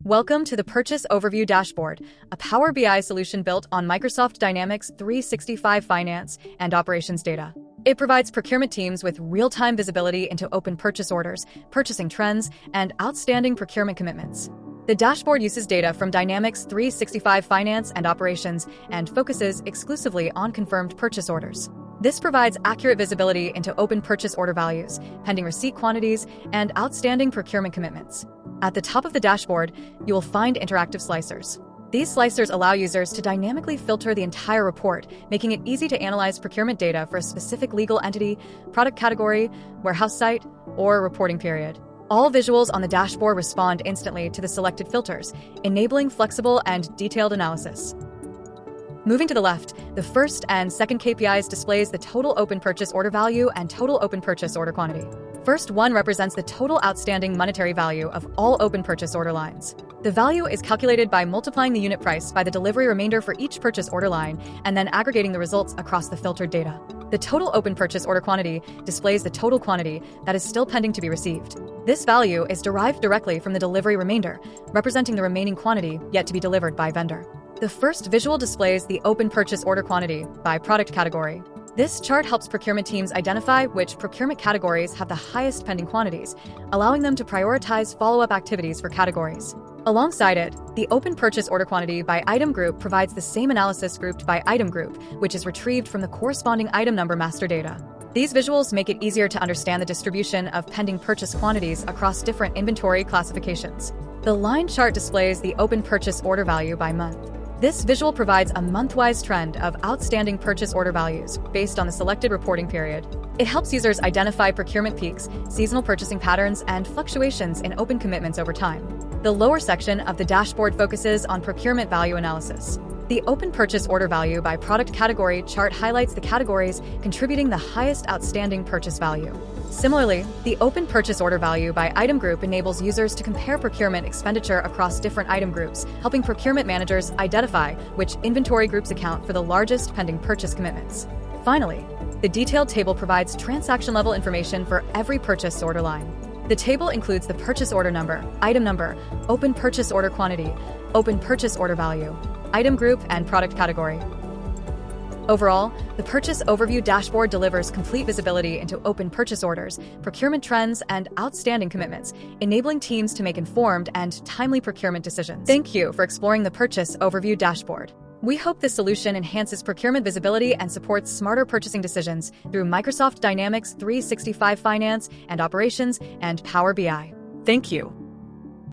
Welcome to the Purchase Overview Dashboard, a Power BI solution built on Microsoft Dynamics 365 Finance and Operations data. It provides procurement teams with real-time visibility into open purchase orders, purchasing trends, and outstanding procurement commitments. The dashboard uses data from Dynamics 365 Finance and Operations and focuses exclusively on confirmed purchase orders. This provides accurate visibility into open purchase order values, pending receipt quantities, and outstanding procurement commitments. At the top of the dashboard, you will find interactive slicers. These slicers allow users to dynamically filter the entire report, making it easy to analyze procurement data for a specific legal entity, product category, warehouse site, or reporting period. All visuals on the dashboard respond instantly to the selected filters, enabling flexible and detailed analysis. Moving to the left, the first and second KPIs displays the total open purchase order value and total open purchase order quantity. First one represents the total outstanding monetary value of all open purchase order lines. The value is calculated by multiplying the unit price by the delivery remainder for each purchase order line and then aggregating the results across the filtered data. The total open purchase order quantity displays the total quantity that is still pending to be received. This value is derived directly from the delivery remainder, representing the remaining quantity yet to be delivered by vendor. The first visual displays the open purchase order quantity by product category. This chart helps procurement teams identify which procurement categories have the highest pending quantities, allowing them to prioritize follow-up activities for categories. Alongside it, the open purchase order quantity by item group provides the same analysis grouped by item group, which is retrieved from the corresponding item number master data. These visuals make it easier to understand the distribution of pending purchase quantities across different inventory classifications. The line chart displays the open purchase order value by month. This visual provides a month-wise trend of outstanding purchase order values based on the selected reporting period. It helps users identify procurement peaks, seasonal purchasing patterns, and fluctuations in open commitments over time. The lower section of the dashboard focuses on procurement value analysis. The open purchase order value by product category chart highlights the categories contributing the highest outstanding purchase value. Similarly, the open purchase order value by item group enables users to compare procurement expenditure across different item groups, helping procurement managers identify which inventory groups account for the largest pending purchase commitments. Finally, the detailed table provides transaction-level information for every purchase order line. The table includes the purchase order number, item number, open purchase order quantity, open purchase order value, item group, and product category. Overall, the Purchase Overview Dashboard delivers complete visibility into open purchase orders, procurement trends, and outstanding commitments, enabling teams to make informed and timely procurement decisions. Thank you for exploring the Purchase Overview Dashboard. We hope this solution enhances procurement visibility and supports smarter purchasing decisions through Microsoft Dynamics 365 Finance and Operations and Power BI. Thank you.